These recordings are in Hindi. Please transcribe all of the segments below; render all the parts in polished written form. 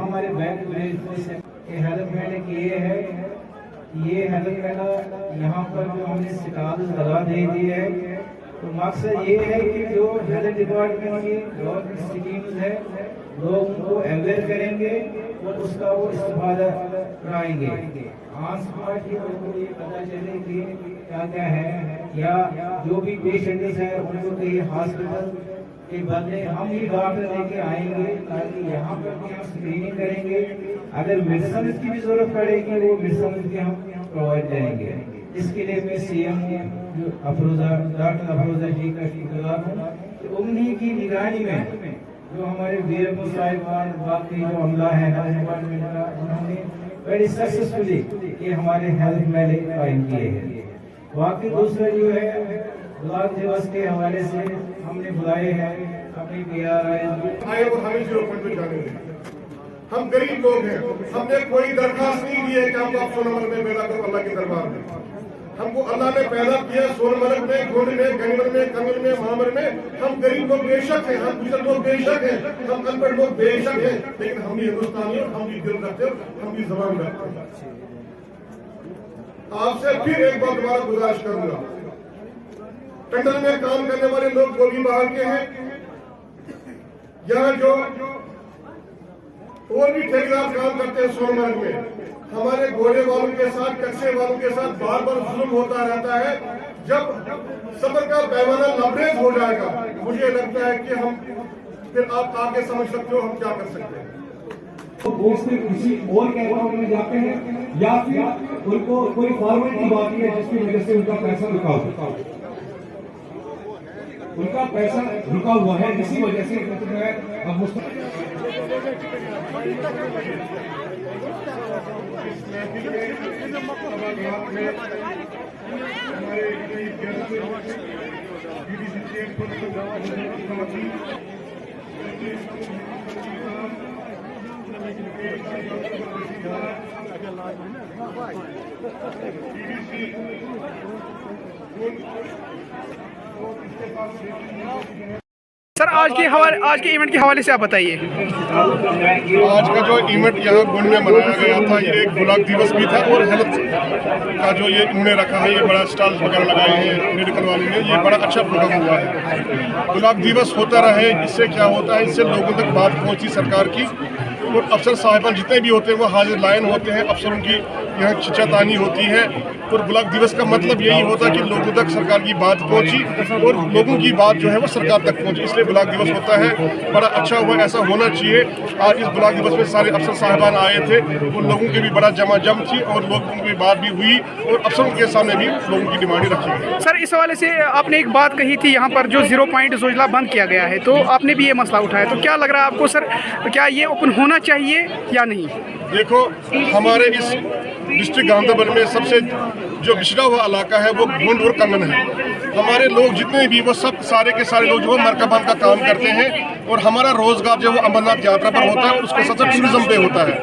हमारे बैंक के हेल्पलाइन एक ये है, ये हेल्पलाइन यहाँ पर जो हमने स्टॉल लगा दे दी है, तो मकसद ये है कि जो हेल्थ डिपार्टमेंट की गवर्नमेंट स्कीम्स है लोग उनको अवेयर करेंगे और उसका वो इस्तेमाल कराएंगे। आस पास के लोगों को ये पता चले कि क्या क्या है, या जो भी पेशेंट्स है उनको कहीं हॉस्पिटल के बदले हम ही डॉक्टर लेके आएंगे, ताकि यहाँ पर भी हम स्क्रीनिंग करेंगे। अगर मेडिसिन की भी जरूरत पड़ेगी वो मेडिसिन भी हम प्रोवाइड करेंगे। इसके लिए मैं सीएम जो डॉक्टर अफरोजा जी का शुक्रगुजार हूँ। उन्हीं की निगरानी में जो हमारे वीर साहिबान बाकी जो अमला है डिपार्टमेंट का, उन्होंने बड़ी सक्सेसफुली ये हमारे हेल्थ मेले कायम किए हैं। बाकी दूसरा जो है ब्लॉक दिवस के हवाले से हमने बुलाए हैं अपनी आए और हमें 0 पॉइंट पे जाने दें। हम गरीब लोग हैं, हमने कोई दरखास्त नहीं दी है कि हमको आप सोनमर्ग में पैदा करो अल्लाह के दरबार में। हमको अल्लाह ने पैदा किया सोनमर्ग में, घोड़ में, गंगल में, कंगल में, महामर में। हम गरीब लोग बेशक हैं, हम कुशल लोग बेशक हैं, हम अनपढ़ लोग बेशक हैं, लेकिन हम भी हिंदुस्तानी और हम भी दिल रखते हैं, हम भी जबान रखते हैं। आपसे फिर एक बार दोबारा गुजारिश करूंगा, टंडल में काम करने वाले लोग गोली बाहर के हैं, यहाँ जो और भी ठेकेदार काम करते हैं सोनमर्ग में, हमारे घोड़े वालों के साथ, कच्चे वालों के साथ बार बार जुल्म होता रहता है। जब सब्र का पैमाना लबरेज हो जाएगा, मुझे लगता है कि हम फिर आप आगे समझ सकते हो हम क्या कर सकते हैं। तो वो से किसी और के अकाउंट में जाते हैं या फिर उनको कोई फॉर्मेलिटी बाकी है जिसकी वजह से उनका पैसा रुका हुआ है, इसी वजह से सर आज के इवेंट के हवाले से आप बताइए। आज का जो इवेंट यहाँ गुण में मनाया गया था, ये एक ब्लॉक दिवस भी था और हेल्थ का जो ये इन्होंने रखा है, ये बड़ा स्टॉल वगैरह लगाए हैं मेडिकल वाले ने, ये बड़ा अच्छा प्रोग्राम हुआ है। ब्लॉक दिवस होता रहे, इससे क्या होता है, इससे लोगों तक बात पहुँची सरकार की, और अफसर साहिबान जितने भी होते हैं वो हाजिर लाइन होते हैं, अफसरों की यहाँ खिंचातानी होती है। और ब्लॉक दिवस का मतलब यही होता है कि लोगों तक सरकार की बात पहुंची और लोगों की बात जो है वो सरकार तक पहुंची, इसलिए ब्लॉक दिवस होता है। बड़ा अच्छा हुआ, ऐसा होना चाहिए। आज इस ब्लॉक दिवस में सारे अफसर साहिबान आए थे, उन लोगों की भी बड़ा जमाजम थी और लोगों की बात भी हुई और अफसरों के सामने भी लोगों की डिमांडें रखी गई। सर इस हवाले से आपने एक बात कही थी, यहाँ पर जो 0 पॉइंट योजना बंद किया गया है, तो आपने भी ये मसला उठाया, तो क्या लग रहा है आपको सर, क्या ये ओपन होना चाहिए या नहीं? देखो, हमारे इस डिस्ट्रिक्ट गांधरबल में सबसे जो पिछड़ा हुआ इलाका है वो गोंड और कंगन है। हमारे लोग जितने भी वो सब सारे के सारे लोग जो है मरकबान का काम करते हैं और हमारा रोजगार जो है अमरनाथ यात्रा पर होता है, उसके साथ साथ टूरिज्म पे होता है।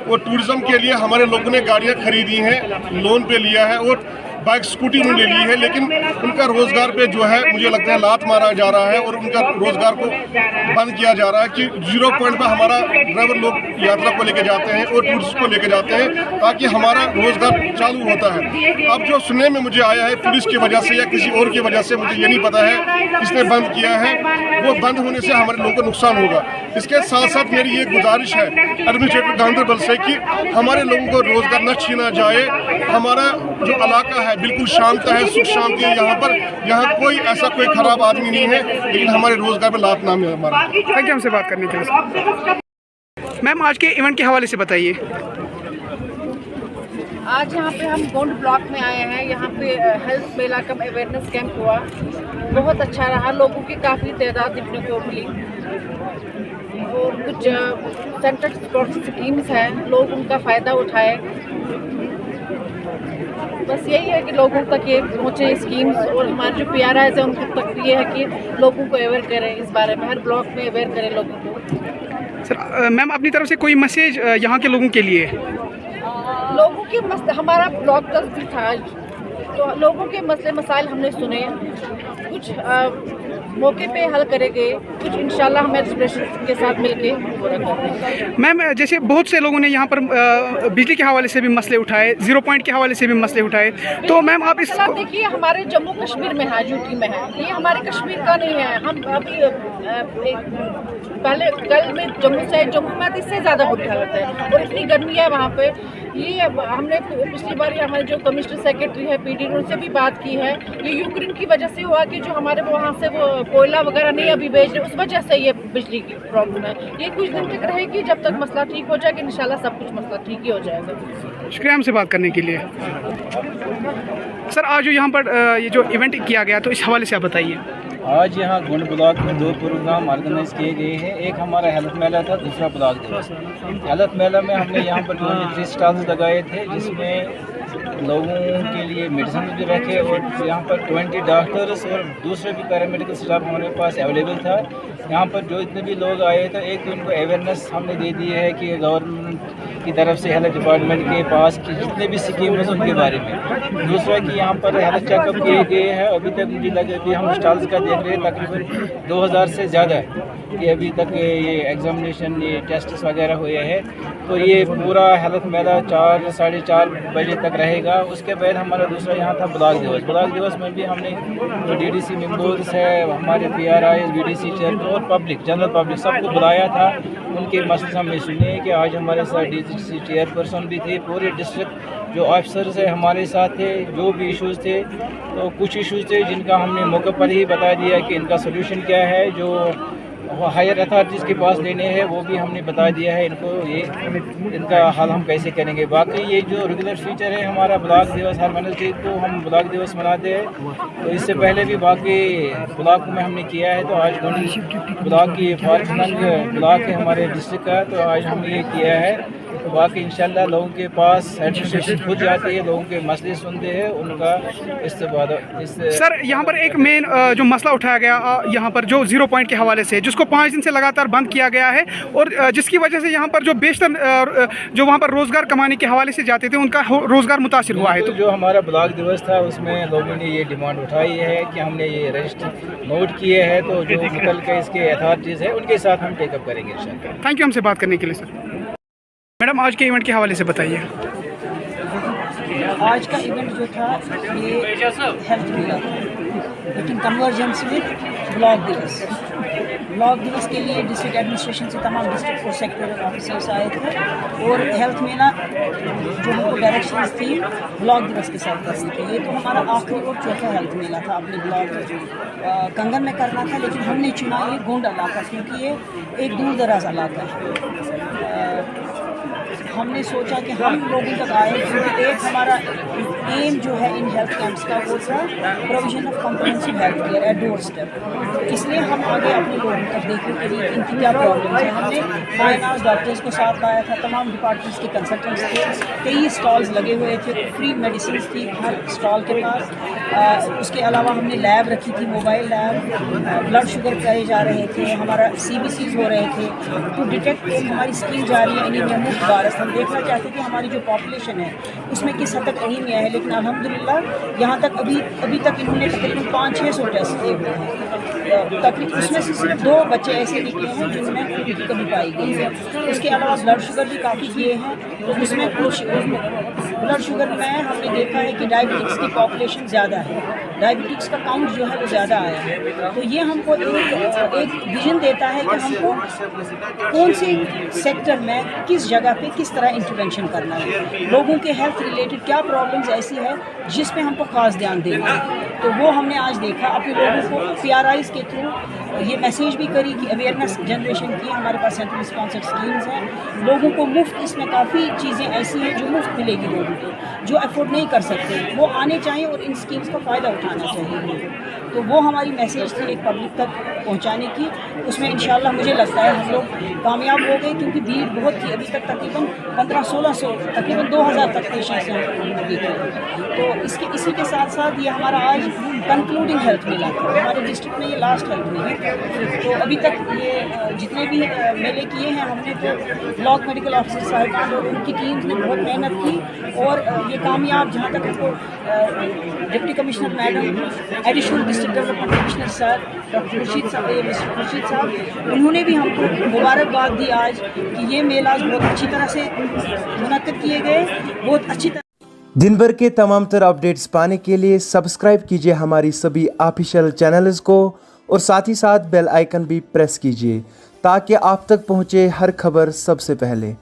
और टूरिज्म के लिए हमारे लोगों ने गाड़ियाँ खरीदी हैं, लोन पे लिया है और बाइक स्कूटी उन्होंने ले ली है, लेकिन उनका रोजगार पे जो है मुझे लगता है लात मारा जा रहा है और उनका रोजगार को बंद किया जा रहा है कि 0 पॉइंट पर हमारा ड्राइवर लोग यात्रा को लेके जाते हैं और टूरिस्ट को लेके जाते हैं, ताकि हमारा रोजगार चालू होता है। अब जो सुनने में मुझे आया है पुलिस की वजह से या किसी और की वजह से, मुझे ये नहीं पता है किसने बंद किया है, वो बंद होने से हमारे लोगों को नुकसान होगा। इसके साथ साथ मेरी ये गुजारिश है एडमिनिस्ट्रेटर गांधरबल से कि हमारे लोगों को रोजगार न छीना जाए। हमारा जो इलाका है बिल्कुल शांत है, सुख शांति है यहाँ पर, यहाँ कोई ऐसा कोई खराब आदमी नहीं है, लेकिन हमारे रोजगार में लात नाम है हमारा। थैंक यू हमसे बात करने के लिए। मैम आज के इवेंट के हवाले से बताइए। आज यहाँ पे हम गोंड ब्लॉक में आए हैं, यहाँ पे हेल्थ मेला का अवेयरनेस कैंप हुआ, बहुत अच्छा रहा, लोगों की काफ़ी तादाद देखने को मिली और कुछ सेंट्रल स्पोर्ट्स स्कीम्स हैं, लोग उनका फ़ायदा उठाए। बस यही है कि लोगों तक ये पहुँचे स्कीम्स, और हमारे जो PRIs हैं उनको तक ये है कि लोगों को अवेयर करें इस बारे में, हर ब्लॉक में अवेयर करें लोगों को। सर मैम अपनी तरफ से कोई मैसेज यहाँ के लोगों के लिए? लोगों के हमारा ब्लॉक का था, तो लोगों के मसले मसाइल हमने सुने, कुछ मौके पे हल करेंगे, कुछ इंशाल्लाह हम एडमिनिस्ट्रेशन के साथ मिलके पूरा करेंगे। मैम, जैसे बहुत से लोगों ने यहाँ पर बिजली के हवाले से भी मसले उठाए, 0 पॉइंट के हवाले से भी मसले उठाए, तो मैम आप इस देखिए हमारे जम्मू कश्मीर में है, यूटी में है, ये हमारे कश्मीर का नहीं है। हम अभी पहले कल में जम्मू में इससे ज़्यादा बुरी हालत है और इतनी गर्मी है वहाँ पे। ये हमने पिछली बार हमारे जो कमिश्नर सेक्रेटरी है PD उनसे भी बात की है। ये यूक्रेन की वजह से हुआ कि जो हमारे वहाँ से वो कोयला वगैरह नहीं अभी भेज रहे, उस वजह से ये बिजली की प्रॉब्लम है। ये कुछ दिन तक रहेगी, जब तक मसला ठीक हो जाएगा इंशाल्लाह सब कुछ मसला ठीक ही हो जाएगा। शुक्रिया हमसे बात करने के लिए। सर, आज जो यहाँ पर ये जो इवेंट किया गया, तो इस हवाले से आप बताइए। आज यहाँ गुंड ब्लॉक में 2 प्रोग्राम ऑर्गेनाइज किए गए हैं। एक हमारा हेल्थ मेला था, दूसरा ब्लॉक दिवस। हेल्थ मेला में हमने यहाँ पर 23 स्टॉल्स लगाए थे, जिसमें लोगों के लिए मेडिसिन भी रखे और यहाँ पर 20 डॉक्टर्स और दूसरे भी पैरामेडिकल स्टाफ हमारे पास अवेलेबल था। यहाँ पर जो इतने भी लोग आए थे, एक तो इनको अवेयरनेस हमने दे दी है कि गवर्नमेंट की तरफ से हेल्थ डिपार्टमेंट के पास की जितने भी स्कीम है उनके बारे में। दूसरा कि यहाँ पर हेल्थ चेकअप किए गए हैं। अभी तक मुझे लगे कि हम स्टॉल्स का देख रहे हैं तकरीबन 2000 से ज़्यादा कि अभी तक ये एग्जामिनेशन, ये टेस्ट वगैरह हुए हैं। तो ये पूरा हेल्थ मेला 4 साढ़े 4 बजे तक रहेगा। उसके बाद हमारा दूसरा यहाँ था ब्लॉक दिवस। ब्लॉक दिवस में भी हमने जो DDC मेंबर्स है, हमारे PRIs, BDC चेयरमैन और पब्लिक, जनरल पब्लिक सबको बुलाया था। उनके मसले हमने सुने कि आज हमारे साथ DDC चेयरपर्सन भी थे, पूरे डिस्ट्रिक्ट जो ऑफिसर्स है हमारे साथ थे। जो भी इश्यूज़ थे, तो कुछ इश्यूज़ थे जिनका हमने मौके पर ही बता दिया कि इनका सोल्यूशन क्या है, जो हायर अथॉरिटीज़ के पास लेने हैं वो भी हमने बता दिया है इनको, ये इनका हल हम कैसे करेंगे। बाकी ये जो रेगुलर फीचर है हमारा ब्लॉक दिवस, हर वेडनेसडे को हम ब्लॉक दिवस मनाते हैं। तो इससे पहले भी बाकी ब्लॉक में हमने किया है। तो आज ब्लॉक की फॉर्चुनंग ब्लॉक है हमारे डिस्ट्रिक्ट का, तो आज हमने ये किया है। तो बाकी इंशाल्लाह लोगों के पास एडमिनिस्ट्रेशन खुद जाती है, लोगों के मसले सुनते हैं, उनका इस्तेमाल। सर, यहाँ पर एक मेन जो मसला उठाया गया यहाँ पर जो 0 पॉइंट के हवाले से, जिसको 5 दिन से लगातार बंद किया गया है और जिसकी वजह से यहाँ पर जो बेशतर जो वहाँ पर रोज़गार कमाने के हवाले से जाते थे उनका रोज़गार मुतासिर हुआ है। तो जो हमारा ब्लॉक दिवस था उसमें लोगों ने ये डिमांड उठाई है कि हमने ये रजिस्टर नोट किए हैं, तो जो मुतल के इसके अथॉरिटीज़ है उनके साथ हम टेकअप करेंगे इंशाल्लाह। थैंक यू हमसे बात करने के लिए सर। मैडम, आज के इवेंट के हवाले से बताइए। आज का इवेंट जो था ये हेल्थ मेला था, लेकिन कन्वर्जेंस विद ब्लॉक दिवस। ब्लॉक दिवस के लिए डिस्ट्रिक्ट एडमिनिस्ट्रेशन से तमाम डिस्ट्रिक्ट और सेक्टोरल ऑफिसर्स आए थे और हेल्थ मेला जो हमको डायरेक्शंस थी ब्लॉक दिवस के साथ करने के लिए। तो हमारा आखिरी और चौथा हेल्थ मेला था अपने ब्लॉक कंगन में करना था, लेकिन हमने चुना ये गोंड इलाका क्योंकि ये एक दूर दराज इलाका है। हमने सोचा कि हम लोगों तक आए, क्योंकि एक हमारा एम जो है इन हेल्थ कैंप्स का वो था provision of comprehensive health care at door step. इसलिए हम आगे अपने लोगों तक देखने के लिए इनकी क्या प्रॉब्लम है। हमने फाइनांस डॉक्टर्स को साथ लाया था, तमाम डिपार्टमेंट्स के कंसल्टेंट्स थे, कई स्टॉल्स लगे हुए थे, फ्री मेडिसिन थी हर स्टॉल के पास। उसके अलावा हमने लैब रखी थी, मोबाइल लैब, ब्लड शुगर करे जा रहे थे, हमारा CBCs हो रहे थे टू डिटेक्ट। हमारी स्कीम जारी है एनीमिया मुक्त भारत। हम देखना चाहते थे हमारी जो पॉपुलेशन है उसमें किस हद तक एनीमिया है, लेकिन अल्हम्दुलिल्लाह यहाँ तक अभी तक इन्होंने तकरीबन 500-600 टेस्ट किए हुए हैं। तकरीबन उसमें से सिर्फ 2 बच्चे ऐसे निकले हैं जिनमें उनकी कमी पाई गई है। उसके अलावा ब्लड शुगर भी काफ़ी किए हैं, तो उसमें कुछ ब्लड शुगर में हमने देखा है कि डायबिटिक्स की पॉपुलेशन ज़्यादा है, डायबिटिक्स का काउंट जो है वो ज़्यादा आया है। तो ये हमको एक विजन देता है कि हमको कौन से सेक्टर में किस जगह पे किस तरह इंटरवेंशन करना है, लोगों के हेल्थ रिलेटेड क्या प्रॉब्लम्स ऐसी है जिस पे हमको ख़ास ध्यान देना है। तो वो हमने आज देखा, अपने लोगों को PRIs के थ्रू ये मैसेज भी करी कि अवेयरनेस जनरेशन की। हमारे पास सेंट्रल स्पॉन्सर्ड स्कीम्स हैं, लोगों को मुफ्त, इसमें काफ़ी चीज़ें ऐसी हैं जो मुफ्त मिलेगी लोगों को, जो अफोर्ड नहीं कर सकते वो आने चाहिए और इन स्कीम्स का फ़ायदा उठाना चाहिए। तो वो हमारी मैसेज थी एक पब्लिक तक पहुंचाने की। उसमें इंशाल्लाह मुझे लगता है हम लोग कामयाब हो गए, क्योंकि भीड़ बहुत थी। अभी तक तकरीबन 1500-1600 तकरीबन 2000 तक पेशेंट्स हैं देखे। तो इसी के साथ साथ ये हमारा आज कंक्लूडिंग हेल्थ मेला था। हमारे डिस्ट्रिक्ट में ये लास्ट हेल्थ मेला तो अभी तक ये जितने भी मेले किए हैं हमने, तो ब्लॉक मेडिकल ऑफिसर साहिबान और उनकी टीम्स ने बहुत मेहनत की और ये कामयाब, जहाँ तक हमको deputy commissioner madam, additional district development commissioner sir doctor Khurshid साहब, उन्होंने भी हमको मुबारकबाद दी आज कि ये मेला बहुत अच्छी तरह से मुनक्किद किए गए, बहुत अच्छी तरह। दिन भर के तमाम तर अपडेट्स पाने के लिए सब्सक्राइब कीजिए हमारी सभी ऑफिशियल चैनल्स को और साथ ही साथ बेल आइकन भी प्रेस कीजिए ताकि आप तक पहुंचे हर खबर सबसे पहले।